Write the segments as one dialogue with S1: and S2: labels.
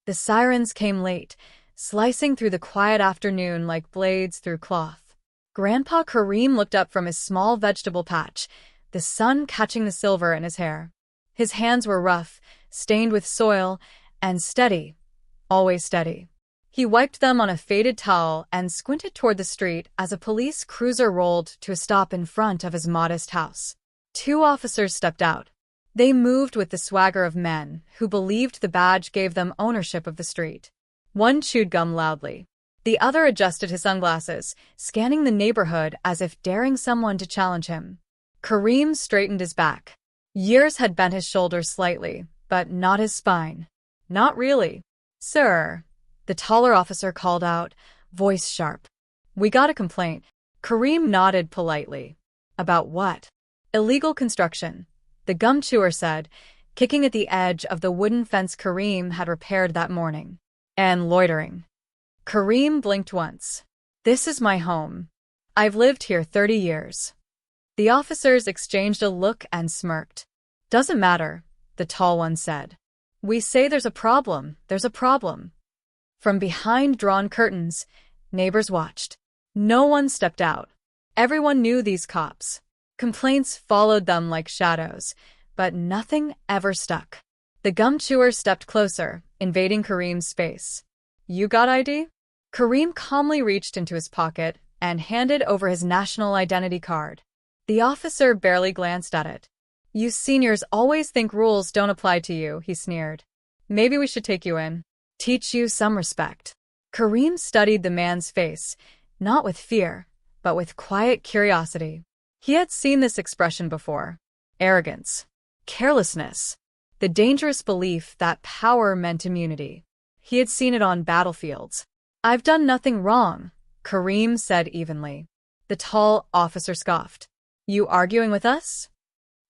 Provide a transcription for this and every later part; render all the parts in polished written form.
S1: The sirens came late, slicing through the quiet afternoon like blades through cloth. Grandpa Kareem looked up from his small vegetable patch, the sun catching the silver in his hair. His hands were rough, stained with soil, and steady, always steady. He wiped them on a faded towel and squinted toward the street as a police cruiser rolled to a stop in front of his modest house. Two officers stepped out. They moved with the swagger of men who believed the badge gave them ownership of the street. One chewed gum loudly. The other adjusted his sunglasses, scanning the neighborhood as if daring someone to challenge him. Kareem straightened his back. Years had bent his shoulders slightly, but not his spine. Not really. "Sir," the taller officer called out, voice sharp. "We got a complaint." Kareem nodded politely. "About what?" "Illegal construction," the gum chewer said, kicking at the edge of the wooden fence Kareem had repaired that morning. "And loitering." Kareem blinked once. "This is my home. I've lived here 30 years. The officers exchanged a look and smirked. "Doesn't matter," the tall one said. "We say there's a problem, there's a problem." From behind drawn curtains, neighbors watched. No one stepped out. Everyone knew these cops. Complaints followed them like shadows, but nothing ever stuck. The gum chewer stepped closer, invading Kareem's space. "You got ID?" Kareem calmly reached into his pocket and handed over his national identity card. The officer barely glanced at it. "You seniors always think rules don't apply to you," he sneered. "Maybe we should take you in. Teach you some respect." Kareem studied the man's face, not with fear, but with quiet curiosity. He had seen this expression before. Arrogance. Carelessness. The dangerous belief that power meant immunity. He had seen it on battlefields. "I've done nothing wrong," Kareem said evenly. The tall officer scoffed. "You arguing with us?"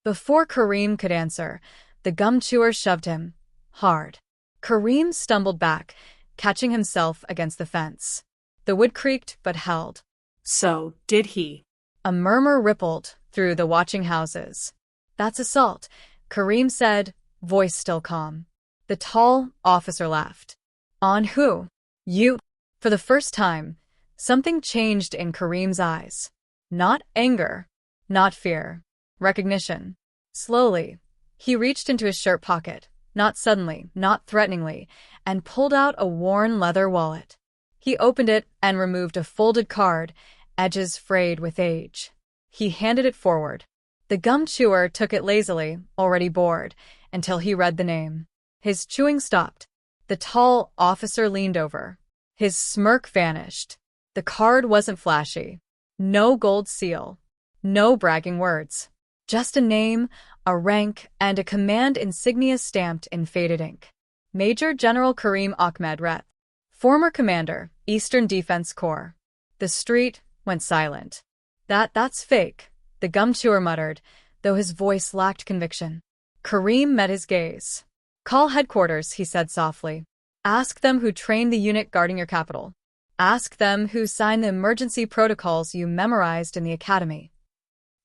S1: Before Kareem could answer, the gum chewer shoved him. Hard. Kareem stumbled back, catching himself against the fence. The wood creaked but held.
S2: "So, did he?"
S1: A murmur rippled through the watching houses. "That's assault," Kareem said, voice still calm. The tall officer laughed. "On who?" "You." For the first time, something changed in Kareem's eyes. Not anger, not fear. Recognition. Slowly, he reached into his shirt pocket, not suddenly, not threateningly, and pulled out a worn leather wallet. He opened it and removed a folded card, edges frayed with age. He handed it forward. The gum chewer took it lazily, already bored, until he read the name. His chewing stopped. The tall officer leaned over. His smirk vanished. The card wasn't flashy. No gold seal. No bragging words. Just a name, a rank, and a command insignia stamped in faded ink. Major General Kareem Ahmed Ret. Former Commander, Eastern Defense Corps. The street went silent. That's fake," the gum chewer muttered, though his voice lacked conviction. Kareem met his gaze. "Call headquarters," he said softly. "Ask them who trained the unit guarding your capital. Ask them who signed the emergency protocols you memorized in the academy."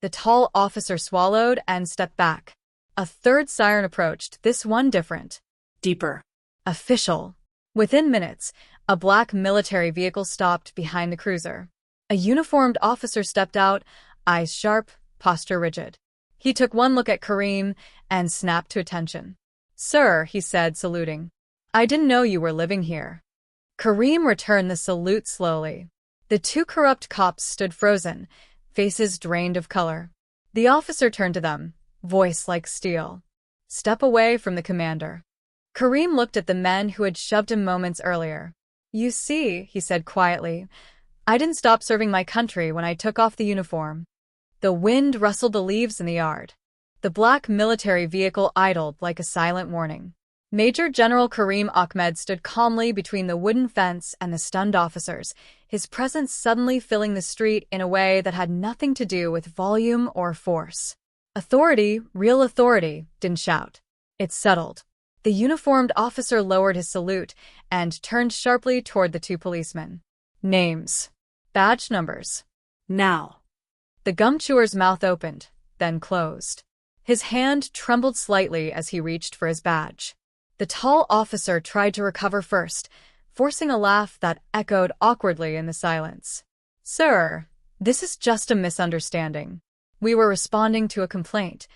S1: The tall officer swallowed and stepped back. A third siren approached, this one different.
S2: Deeper.
S1: Official. Within minutes, a black military vehicle stopped behind the cruiser. A uniformed officer stepped out, eyes sharp, posture rigid. He took one look at Kareem and snapped to attention. "Sir," he said, saluting. "I didn't know you were living here." Kareem returned the salute slowly. The two corrupt cops stood frozen, faces drained of color. The officer turned to them, voice like steel. "Step away from the commander." Kareem looked at the men who had shoved him moments earlier. "You see," he said quietly, "I didn't stop serving my country when I took off the uniform." The wind rustled the leaves in the yard. The black military vehicle idled like a silent warning. Major General Kareem Ahmed stood calmly between the wooden fence and the stunned officers, his presence suddenly filling the street in a way that had nothing to do with volume or force. Authority, real authority, didn't shout. It settled. The uniformed officer lowered his salute and turned sharply toward the two policemen. "Names. Badge numbers."
S2: "Now."
S1: The gum chewer's mouth opened, then closed. His hand trembled slightly as he reached for his badge. The tall officer tried to recover first, forcing a laugh that echoed awkwardly in the silence. Sir, this is just a misunderstanding. We were responding to a complaint.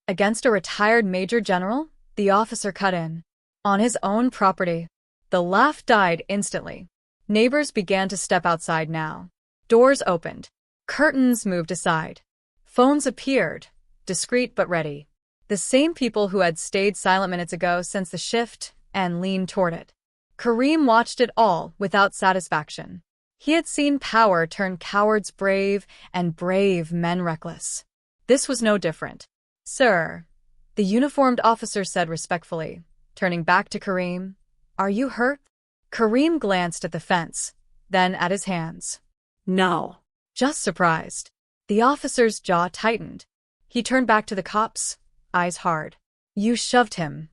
S1: Against a retired major general? The officer cut in. On his own property. The laugh died instantly. Neighbors began to step outside now. Doors opened. Curtains moved aside. Phones appeared, discreet but ready. The same people who had stayed silent minutes ago sensed the shift and leaned toward it. Kareem watched it all without satisfaction. He had seen power turn cowards brave and brave men reckless. This was no different. Sir, the uniformed officer said respectfully, turning back to Kareem, are you hurt? Kareem glanced at the fence, then at his hands.
S2: No.
S1: Just surprised. The officer's jaw tightened. He turned back to the cops, eyes hard. You shoved him.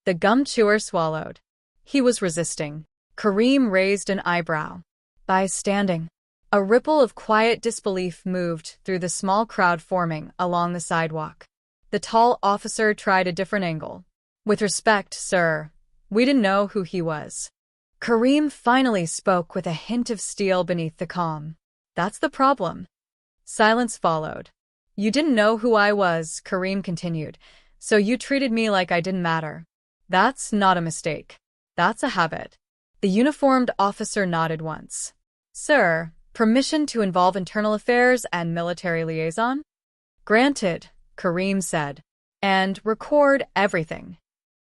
S1: The gum chewer swallowed. He was resisting. Kareem raised an eyebrow. By standing. A ripple of quiet disbelief moved through the small crowd forming along the sidewalk. The tall officer tried a different angle. With respect, sir, we didn't know who he was. Kareem finally spoke with a hint of steel beneath the calm. That's the problem. Silence followed. You didn't know who I was, Kareem continued, so you treated me like I didn't matter. That's not a mistake. That's a habit. The uniformed officer nodded once. Sir, permission to involve internal affairs and military liaison? Granted, Kareem said. And record everything.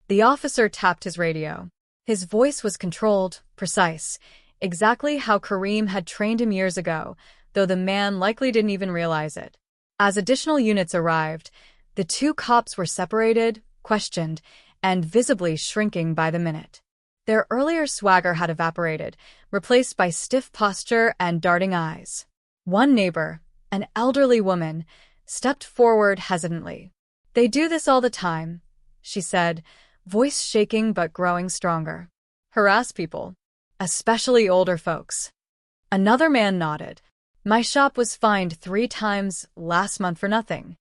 S1: The officer tapped his radio. His voice was controlled, precise, exactly how Kareem had trained him years ago, though the man likely didn't even realize it. As additional units arrived, the two cops were separated, questioned, and visibly shrinking by the minute. Their earlier swagger had evaporated, replaced by stiff posture and darting eyes. One neighbor, an elderly woman, stepped forward hesitantly. They do this all the time, she said, voice shaking but growing stronger. Harass people, especially older folks. Another man nodded. My shop was fined 3 times last month for nothing.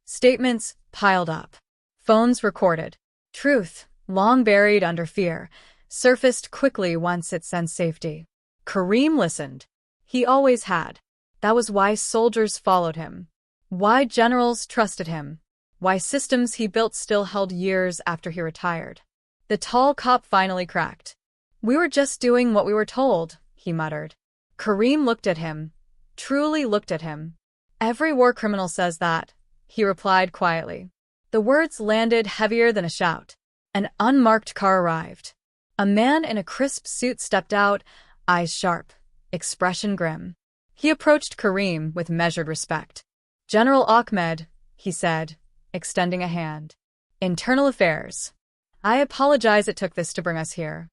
S1: Statements piled up. Phones recorded. Truth, long buried under fear, surfaced quickly once it sensed safety. Kareem listened. He always had. That was why soldiers followed him. Why generals trusted him. Why systems he built still held years after he retired. The tall cop finally cracked. We were just doing what we were told, he muttered. Kareem looked at him. Truly looked at him. Every war criminal says that, he replied quietly. The words landed heavier than a shout. An unmarked car arrived. A man in a crisp suit stepped out, eyes sharp, expression grim. He approached Kareem with measured respect. General Ahmed, he said, extending a hand. Internal Affairs. I apologize it took this to bring us here.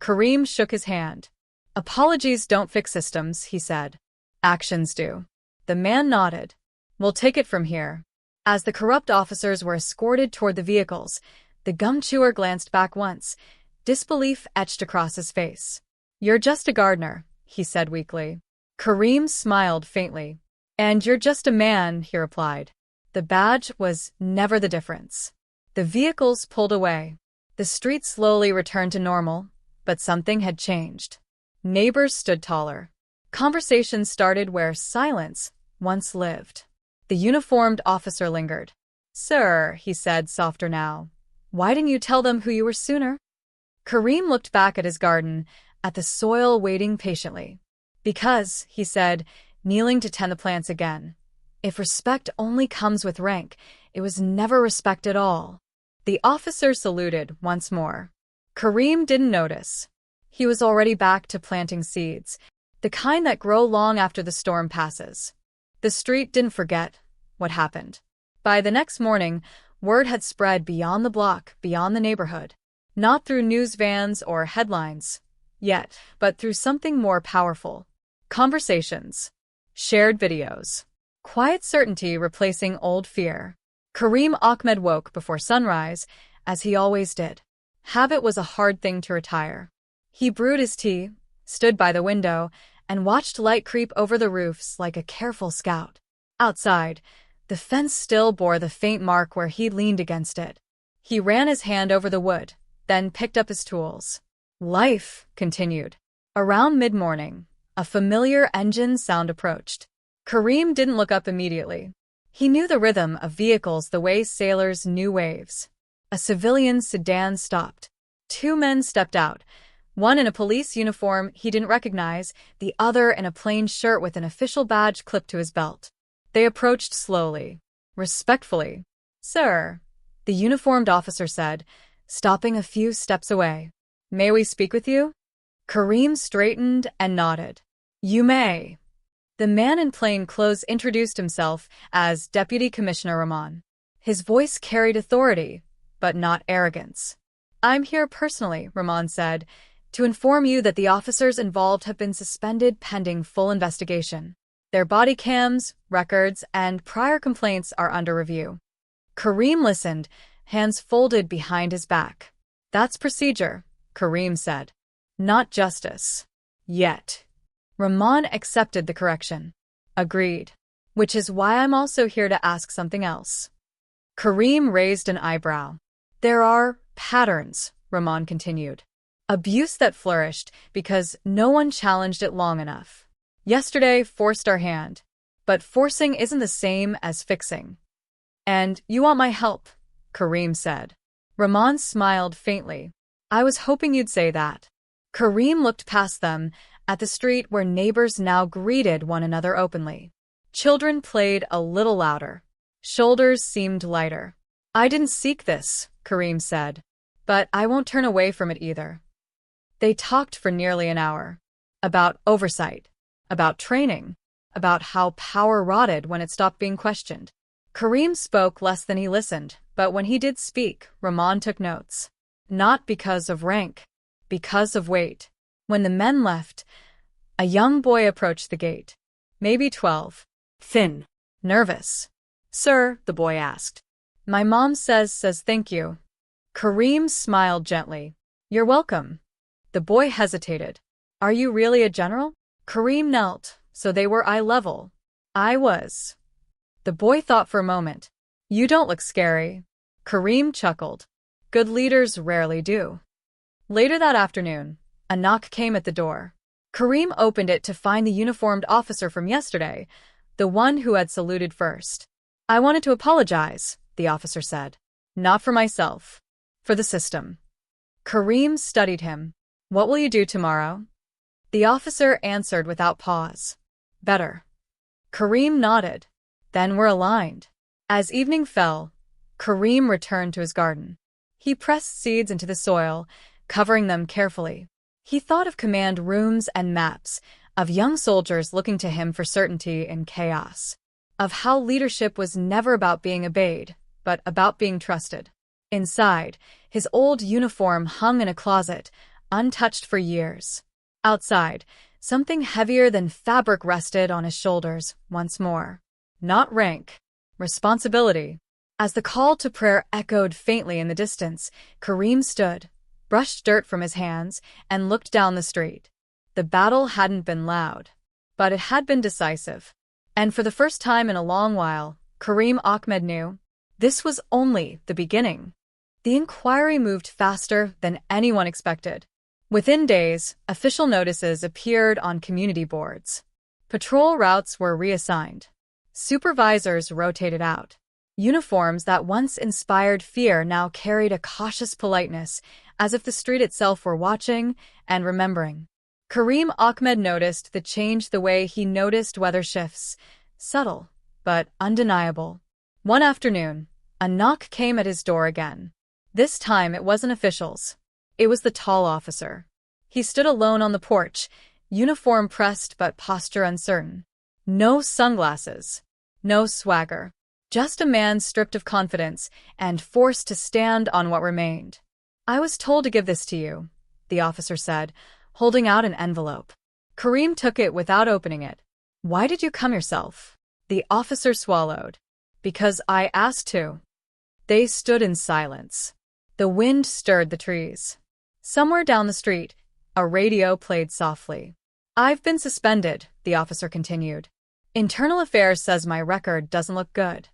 S1: Kareem shook his hand. Apologies don't fix systems, he said. Actions do. The man nodded. We'll take it from here. As the corrupt officers were escorted toward the vehicles, the gum chewer glanced back once, disbelief etched across his face. You're just a gardener, he said weakly. Kareem smiled faintly. And you're just a man, he replied. The badge was never the difference. The vehicles pulled away. The street slowly returned to normal, but something had changed. Neighbors stood taller. Conversations started where silence once lived. The uniformed officer lingered. Sir, he said, softer now. Why didn't you tell them who you were sooner? Kareem looked back at his garden, at the soil waiting patiently. Because, he said, kneeling to tend the plants again. If respect only comes with rank, it was never respect at all. The officer saluted once more. Kareem didn't notice. He was already back to planting seeds, the kind that grow long after the storm passes. The street didn't forget what happened. By the next morning, word had spread beyond the block, beyond the neighborhood. Not through news vans or headlines, yet, but through something more powerful. Conversations. Shared videos. Quiet certainty replacing old fear. Kareem Ahmed woke before sunrise, as he always did. Habit was a hard thing to retire. He brewed his tea, stood by the window, and watched light creep over the roofs like a careful scout. Outside, the fence still bore the faint mark where he leaned against it. He ran his hand over the wood, then picked up his tools. Life continued. Around mid-morning, a familiar engine sound approached. Kareem didn't look up immediately. He knew the rhythm of vehicles the way sailors knew waves. A civilian sedan stopped. Two men stepped out, one in a police uniform he didn't recognize, the other in a plain shirt with an official badge clipped to his belt. They approached slowly, respectfully. "Sir," the uniformed officer said, stopping a few steps away. "May we speak with you?" Kareem straightened and nodded. "You may." The man in plain clothes introduced himself as Deputy Commissioner Rahman. His voice carried authority, but not arrogance. "I'm here personally," Rahman said, "to inform you that the officers involved have been suspended pending full investigation. Their body cams, records, and prior complaints are under review." Kareem listened, hands folded behind his back. "That's procedure," Kareem said. "Not justice. Yet." Rahman accepted the correction. "Agreed. Which is why I'm also here to ask something else." Kareem raised an eyebrow. "There are patterns," Rahman continued. "Abuse that flourished because no one challenged it long enough. Yesterday forced our hand, but forcing isn't the same as fixing." "And you want my help," Kareem said. Rahman smiled faintly. "I was hoping you'd say that." Kareem looked past them, at the street where neighbors now greeted one another openly. Children played a little louder. Shoulders seemed lighter. "I didn't seek this," Kareem said, "but I won't turn away from it either." They talked for nearly an hour. About oversight, about training, about how power rotted when it stopped being questioned. Kareem spoke less than he listened, but when he did speak, Rahman took notes. Not because of rank, because of weight. When the men left, a young boy approached the gate. Maybe 12.
S2: Thin.
S1: Nervous. "Sir," the boy asked. "My mom says thank you." Kareem smiled gently. "You're welcome." The boy hesitated. "Are you really a general?" Kareem knelt, so they were eye level. "I was." The boy thought for a moment. "You don't look scary." Kareem chuckled. "Good leaders rarely do." Later that afternoon, a knock came at the door. Kareem opened it to find the uniformed officer from yesterday, the one who had saluted first. "I wanted to apologize," the officer said. "Not for myself. For the system." Kareem studied him. "What will you do tomorrow?" The officer answered without pause. "Better." Kareem nodded. "Then we're aligned." As evening fell, Kareem returned to his garden. He pressed seeds into the soil, covering them carefully. He thought of command rooms and maps, of young soldiers looking to him for certainty in chaos, of how leadership was never about being obeyed, but about being trusted. Inside, his old uniform hung in a closet, untouched for years. Outside, something heavier than fabric rested on his shoulders once more. Not rank, responsibility. As the call to prayer echoed faintly in the distance, Kareem stood, brushed dirt from his hands, and looked down the street. The battle hadn't been loud, but it had been decisive. And for the first time in a long while, Kareem Ahmed knew this was only the beginning. The inquiry moved faster than anyone expected. Within days, official notices appeared on community boards. Patrol routes were reassigned. Supervisors rotated out. Uniforms that once inspired fear now carried a cautious politeness, as if the street itself were watching and remembering. Kareem Ahmed noticed the change the way he noticed weather shifts, subtle but undeniable. One afternoon, a knock came at his door again. This time it wasn't officials. It was the tall officer. He stood alone on the porch, uniform pressed but posture uncertain. No sunglasses. No swagger. Just a man stripped of confidence and forced to stand on what remained. "I was told to give this to you," the officer said, holding out an envelope. Kareem took it without opening it. "Why did you come yourself?" The officer swallowed. "Because I asked to." They stood in silence. The wind stirred the trees. Somewhere down the street, a radio played softly. "I've been suspended," the officer continued. "Internal Affairs says my record doesn't look good."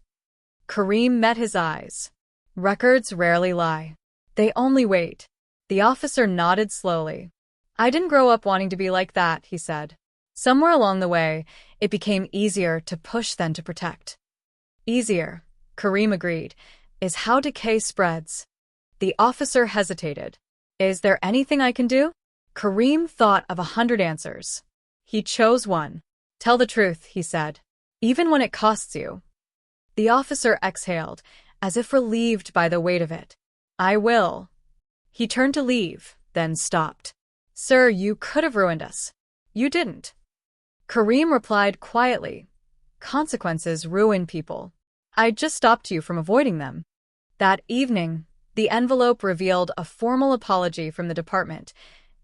S1: Kareem met his eyes. Records rarely lie. They only wait. The officer nodded slowly. I didn't grow up wanting to be like that, he said. Somewhere along the way, it became easier to push than to protect. Easier, Kareem agreed, is how decay spreads. The officer hesitated. Is there anything I can do? Kareem thought of 100 answers. He chose one. Tell the truth, he said, even when it costs you. The officer exhaled, as if relieved by the weight of it. I will. He turned to leave, then stopped. Sir, you could have ruined us. You didn't. Kareem replied quietly. Consequences ruin people. I just stopped you from avoiding them. That evening, the envelope revealed a formal apology from the department,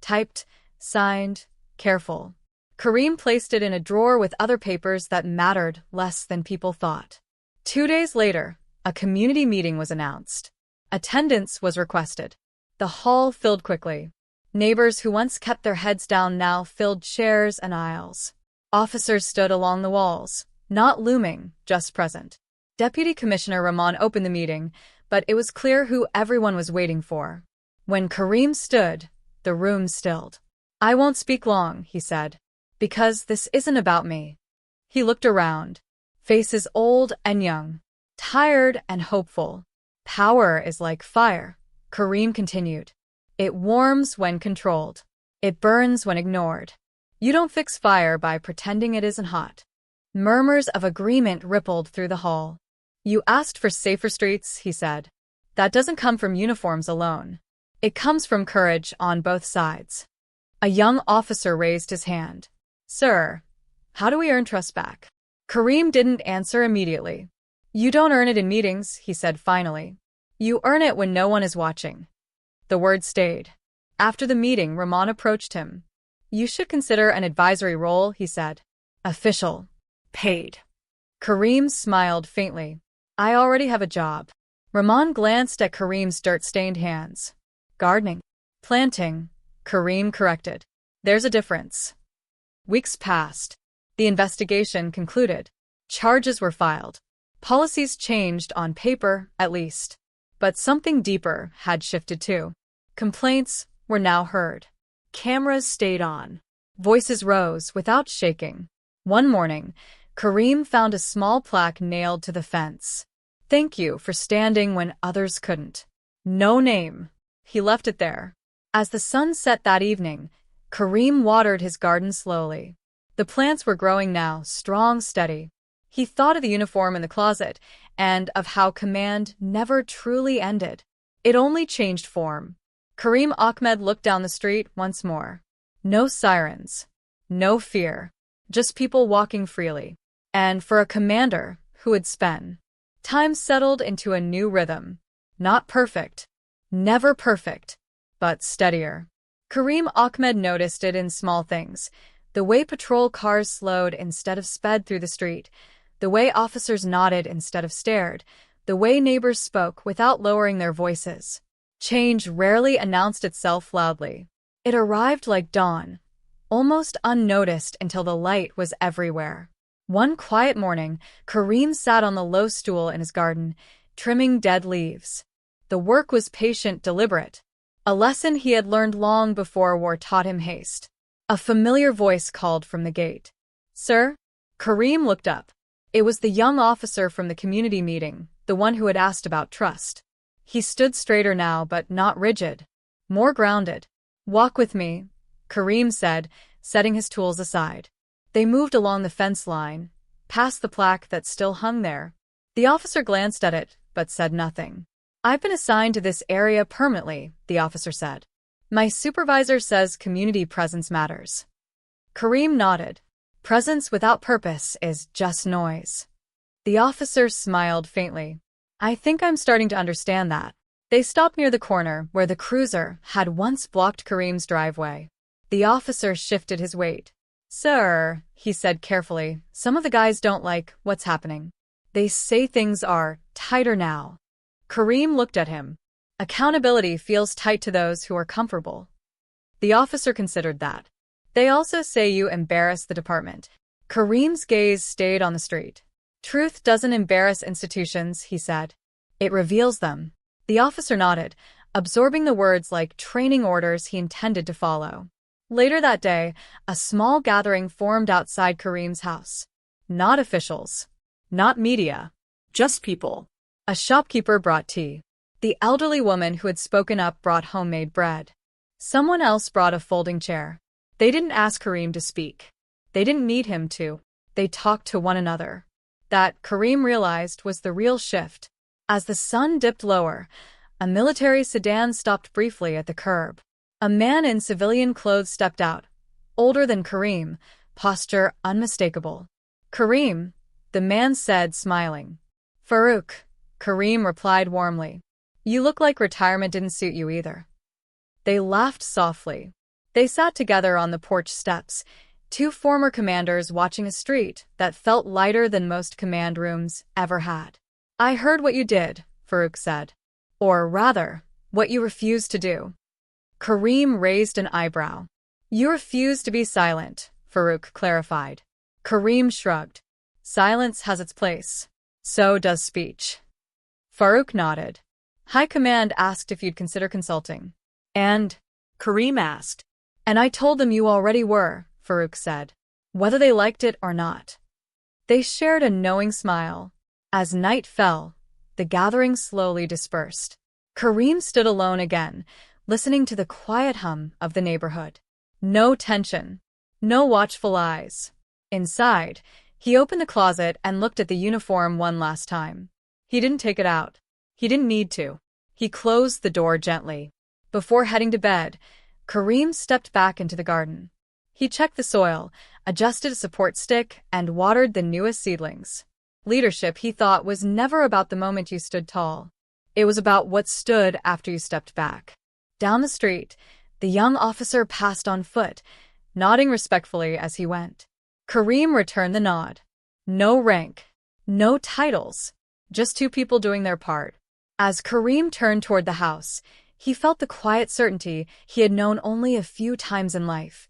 S1: typed, signed, careful. Kareem placed it in a drawer with other papers that mattered less than people thought. 2 days later, a community meeting was announced. Attendance was requested. The hall filled quickly. Neighbors who once kept their heads down now filled chairs and aisles. Officers stood along the walls, not looming, just present. Deputy Commissioner Rahman opened the meeting, but it was clear who everyone was waiting for. When Kareem stood, the room stilled. I won't speak long, he said, because this isn't about me. He looked around. Faces old and young, tired and hopeful. Power is like fire, Kareem continued. It warms when controlled. It burns when ignored. You don't fix fire by pretending it isn't hot. Murmurs of agreement rippled through the hall. You asked for safer streets, he said. That doesn't come from uniforms alone. It comes from courage on both sides. A young officer raised his hand. Sir, how do we earn trust back? Kareem didn't answer immediately. You don't earn it in meetings, he said finally. You earn it when no one is watching. The word stayed. After the meeting, Rahman approached him. You should consider an advisory role, he said. Official. Paid. Kareem smiled faintly. I already have a job. Rahman glanced at Kareem's dirt-stained hands. Gardening. Planting, Kareem corrected. There's a difference. Weeks passed. The investigation concluded. Charges were filed. Policies changed on paper, at least. But something deeper had shifted too. Complaints were now heard. Cameras stayed on. Voices rose without shaking. One morning, Kareem found a small plaque nailed to the fence. Thank you for standing when others couldn't. No name. He left it there. As the sun set that evening, Kareem watered his garden slowly. The plants were growing now, strong, steady. He thought of the uniform in the closet and of how command never truly ended. It only changed form. Kareem Ahmed looked down the street once more. No sirens. No fear. Just people walking freely. And for a commander who had spent, time settled into a new rhythm. Not perfect. Never perfect. But steadier. Kareem Ahmed noticed it in small things. The way patrol cars slowed instead of sped through the street. The way officers nodded instead of stared. The way neighbors spoke without lowering their voices. Change rarely announced itself loudly. It arrived like dawn, almost unnoticed until the light was everywhere. One quiet morning, Kareem sat on the low stool in his garden, trimming dead leaves. The work was patient, deliberate. A lesson he had learned long before war taught him haste. A familiar voice called from the gate. Sir? Kareem looked up. It was the young officer from the community meeting, the one who had asked about trust. He stood straighter now, but not rigid. More grounded. Walk with me, Kareem said, setting his tools aside. They moved along the fence line, past the plaque that still hung there. The officer glanced at it, but said nothing. I've been assigned to this area permanently, the officer said. My supervisor says community presence matters. Kareem nodded. Presence without purpose is just noise. The officer smiled faintly. I think I'm starting to understand that. They stopped near the corner where the cruiser had once blocked Kareem's driveway. The officer shifted his weight. Sir, he said carefully, some of the guys don't like what's happening. They say things are tighter now. Kareem looked at him. Accountability feels tight to those who are comfortable. The officer considered that. They also say you embarrass the department. Kareem's gaze stayed on the street. Truth doesn't embarrass institutions, he said. It reveals them. The officer nodded, absorbing the words like training orders he intended to follow. Later that day, a small gathering formed outside Kareem's house. Not officials. Not media.
S2: Just people.
S1: A shopkeeper brought tea. The elderly woman who had spoken up brought homemade bread. Someone else brought a folding chair. They didn't ask Kareem to speak. They didn't need him to. They talked to one another. That, Kareem realized, was the real shift. As the sun dipped lower, a military sedan stopped briefly at the curb. A man in civilian clothes stepped out, older than Kareem, posture unmistakable. "Kareem," the man said, smiling. "Farouk," Kareem replied warmly. "You look like retirement didn't suit you either." They laughed softly. They sat together on the porch steps, two former commanders watching a street that felt lighter than most command rooms ever had. "I heard what you did," Farouk said. "Or rather, what you refused to do." Kareem raised an eyebrow. "You refused to be silent," Farouk clarified. Kareem shrugged. "Silence has its place. So does speech." Farouk nodded. "High Command asked if you'd consider consulting." "And?"
S2: Kareem asked.
S1: "And I told them you already were," Farouk said. "Whether they liked it or not." They shared a knowing smile. As night fell, the gathering slowly dispersed. Kareem stood alone again, listening to the quiet hum of the neighborhood. No tension. No watchful eyes. Inside, he opened the closet and looked at the uniform one last time. He didn't take it out. He didn't need to. He closed the door gently. Before heading to bed, Kareem stepped back into the garden. He checked the soil, adjusted a support stick, and watered the newest seedlings. Leadership, he thought, was never about the moment you stood tall. It was about what stood after you stepped back. Down the street, the young officer passed on foot, nodding respectfully as he went. Kareem returned the nod. No rank, no titles, just two people doing their part. As Kareem turned toward the house, he felt the quiet certainty he had known only a few times in life,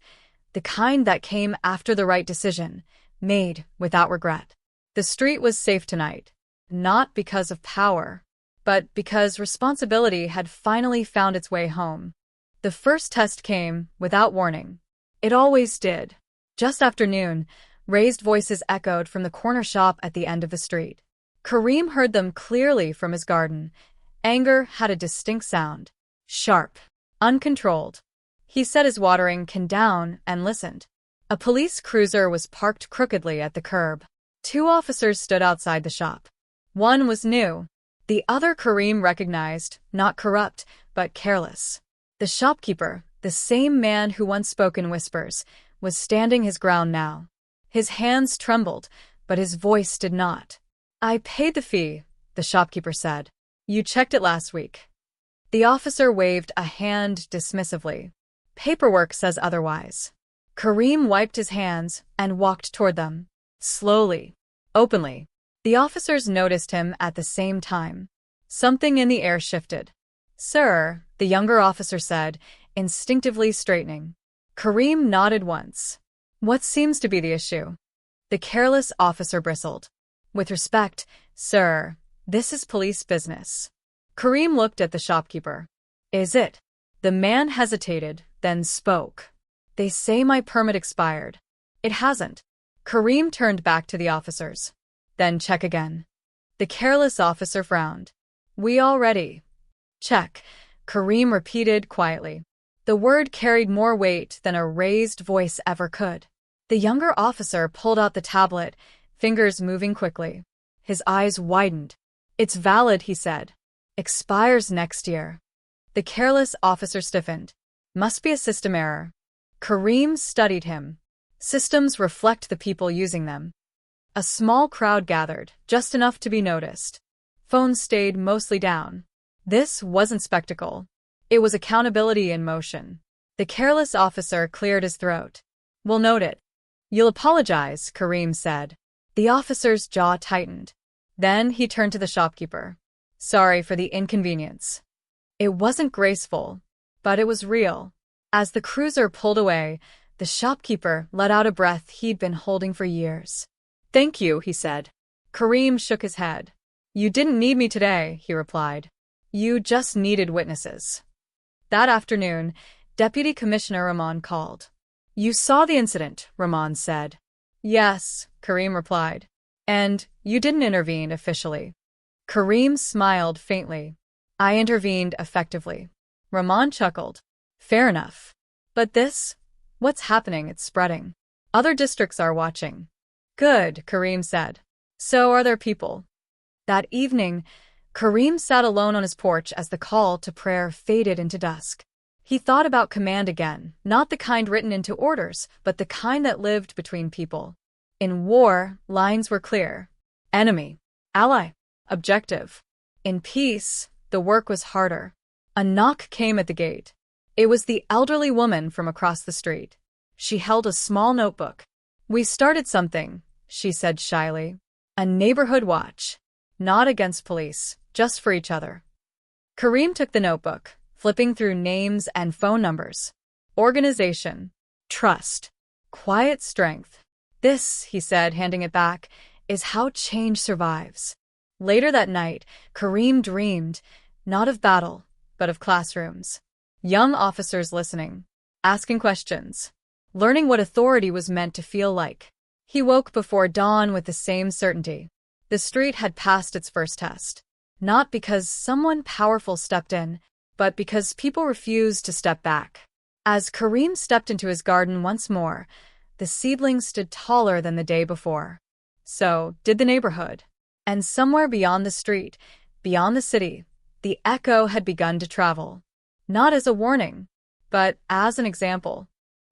S1: the kind that came after the right decision, made without regret. The street was safe tonight, not because of power, but because responsibility had finally found its way home. The first test came without warning. It always did. Just after noon, raised voices echoed from the corner shop at the end of the street. Kareem heard them clearly from his garden. Anger had a distinct sound. Sharp. Uncontrolled. He set his watering can down and listened. A police cruiser was parked crookedly at the curb. Two officers stood outside the shop. One was new. The other Kareem recognized, not corrupt, but careless. The shopkeeper, the same man who once spoke in whispers, was standing his ground now. His hands trembled, but his voice did not. "I paid the fee," the shopkeeper said. "You checked it last week." The officer waved a hand dismissively. "Paperwork says otherwise." Kareem wiped his hands and walked toward them. Slowly. Openly. The officers noticed him at the same time. Something in the air shifted. "Sir," the younger officer said, instinctively straightening. Kareem nodded once. "What seems to be the issue?" The careless officer bristled. "With respect, sir, this is police business." Kareem looked at the shopkeeper. "Is it?" The man hesitated, then spoke. "They say my permit expired." "It hasn't." Kareem turned back to the officers. "Then check again." The careless officer frowned. "We already." "Check," Kareem repeated quietly. The word carried more weight than a raised voice ever could. The younger officer pulled out the tablet, fingers moving quickly. His eyes widened. "It's valid," he said. "Expires next year." The careless officer stiffened. "Must be a system error." Kareem studied him. Systems reflect the people using them. A small crowd gathered, just enough to be noticed. Phones stayed mostly down. This wasn't spectacle. It was accountability in motion. The careless officer cleared his throat. "We'll note it." "You'll apologize," Kareem said. The officer's jaw tightened. Then he turned to the shopkeeper. "Sorry for the inconvenience." It wasn't graceful, but it was real. As the cruiser pulled away, the shopkeeper let out a breath he'd been holding for years. "Thank you," he said. Kareem shook his head. "You didn't need me today," he replied. You just needed witnesses. That afternoon, Deputy Commissioner Rahman called. You saw the incident, Rahman said. Yes, Kareem replied. And you didn't intervene officially. Kareem smiled faintly. I intervened effectively. Rahman chuckled. Fair enough. But what's happening? It's spreading. Other districts are watching. Good, Kareem said. So are there people. That evening, Kareem sat alone on his porch as the call to prayer faded into dusk. He thought about command again, not the kind written into orders, but the kind that lived between people. In war, lines were clear. Enemy, ally, objective. In peace, the work was harder. A knock came at the gate. It was the elderly woman from across the street. She held a small notebook. We started something, she said shyly. A neighborhood watch. Not against police, just for each other. Kareem took the notebook, flipping through names and phone numbers. Organization. Trust. Quiet strength. This, he said, handing it back, is how change survives. Later that night, Kareem dreamed, not of battle, but of classrooms. Young officers listening, asking questions, learning what authority was meant to feel like. He woke before dawn with the same certainty. The street had passed its first test. Not because someone powerful stepped in, but because people refused to step back. As Kareem stepped into his garden once more, the seedling stood taller than the day before. So did the neighborhood. And somewhere beyond the street, beyond the city, the echo had begun to travel. Not as a warning, but as an example.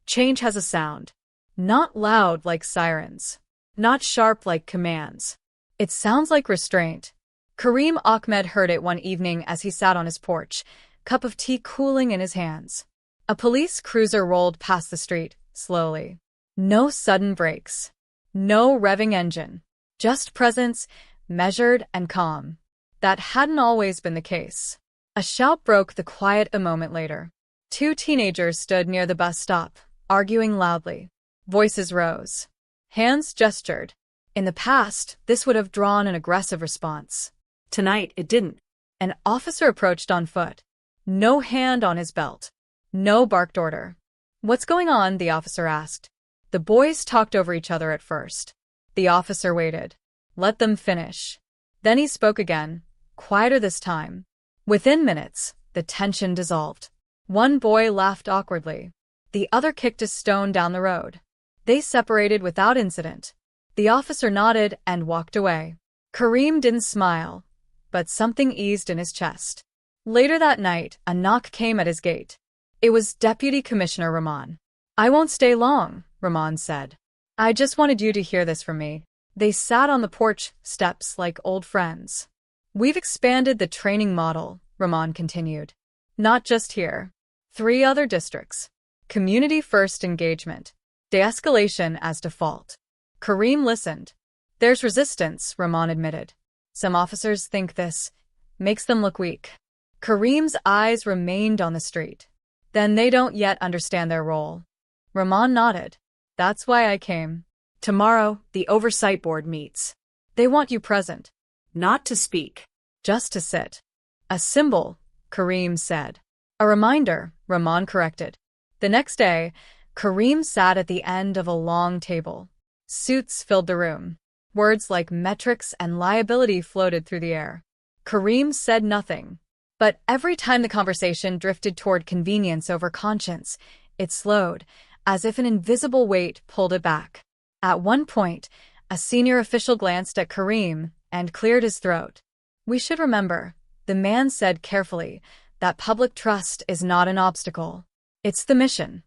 S1: Change has a sound. Not loud like sirens. Not sharp like commands. It sounds like restraint. Kareem Ahmed heard it one evening as he sat on his porch, cup of tea cooling in his hands. A police cruiser rolled past the street, slowly. No sudden brakes. No revving engine. Just presence, measured and calm. That hadn't always been the case. A shout broke the quiet a moment later. Two teenagers stood near the bus stop, arguing loudly. Voices rose. Hands gestured. In the past, this would have drawn an aggressive response.
S2: Tonight, it didn't.
S1: An officer approached on foot. No hand on his belt. No barked order. What's going on? The officer asked. The boys talked over each other at first. The officer waited. Let them finish. Then he spoke again, quieter this time. Within minutes, the tension dissolved. One boy laughed awkwardly. The other kicked a stone down the road. They separated without incident. The officer nodded and walked away. Kareem didn't smile, but something eased in his chest. Later that night, a knock came at his gate. It was Deputy Commissioner Rahman. I won't stay long, Rahman said. I just wanted you to hear this from me. They sat on the porch steps like old friends. We've expanded the training model, Rahman continued. Not just here. 3 other districts. Community-first engagement. De-escalation as default. Kareem listened. There's resistance, Rahman admitted. Some officers think this makes them look weak. Kareem's eyes remained on the street. Then they don't yet understand their role. Rahman nodded. That's why I came.
S2: Tomorrow, the oversight board meets.
S1: They want you present.
S2: Not to speak.
S1: Just to sit. A symbol, Kareem said. A reminder, Rahman corrected. The next day, Kareem sat at the end of a long table. Suits filled the room. Words like metrics and liability floated through the air. Kareem said nothing. But every time the conversation drifted toward convenience over conscience, it slowed, as if an invisible weight pulled it back. At one point, a senior official glanced at Kareem and cleared his throat. We should remember, the man said carefully, that public trust is not an obstacle. It's the mission.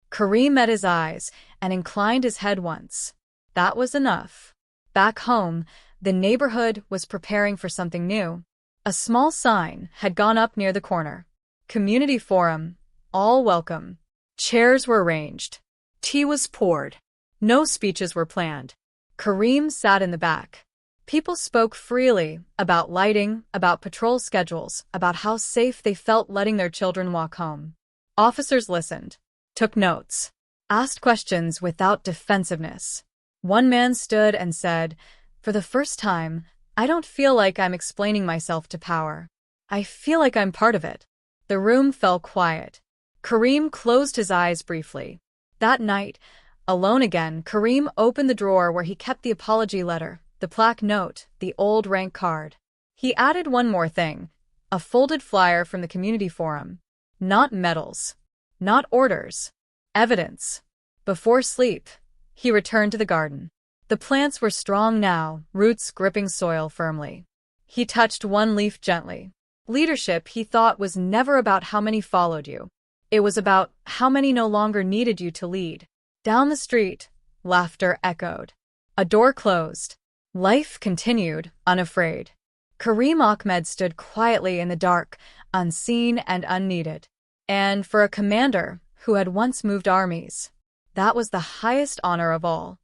S1: Kareem met his eyes and inclined his head once. That was enough. Back home, the neighborhood was preparing for something new. A small sign had gone up near the corner. Community forum, all welcome. Chairs were arranged. Tea was poured. No speeches were planned. Kareem sat in the back. People spoke freely about lighting, about patrol schedules, about how safe they felt letting their children walk home. Officers listened, took notes, asked questions without defensiveness. One man stood and said, "For the first time, I don't feel like I'm explaining myself to power. I feel like I'm part of it. The room fell quiet. Kareem closed his eyes briefly. That night, alone again, Kareem opened the drawer where he kept the apology letter, the plaque note, the old rank card. He added one more thing, a folded flyer from the community forum. Not medals. Not orders. Evidence. Before sleep, he returned to the garden. The plants were strong now, roots gripping soil firmly. He touched one leaf gently. Leadership, he thought, was never about how many followed you. It was about how many no longer needed you to lead. Down the street, laughter echoed. A door closed. Life continued, unafraid. Kareem Ahmed stood quietly in the dark, unseen and unneeded. And for a commander who had once moved armies, that was the highest honor of all.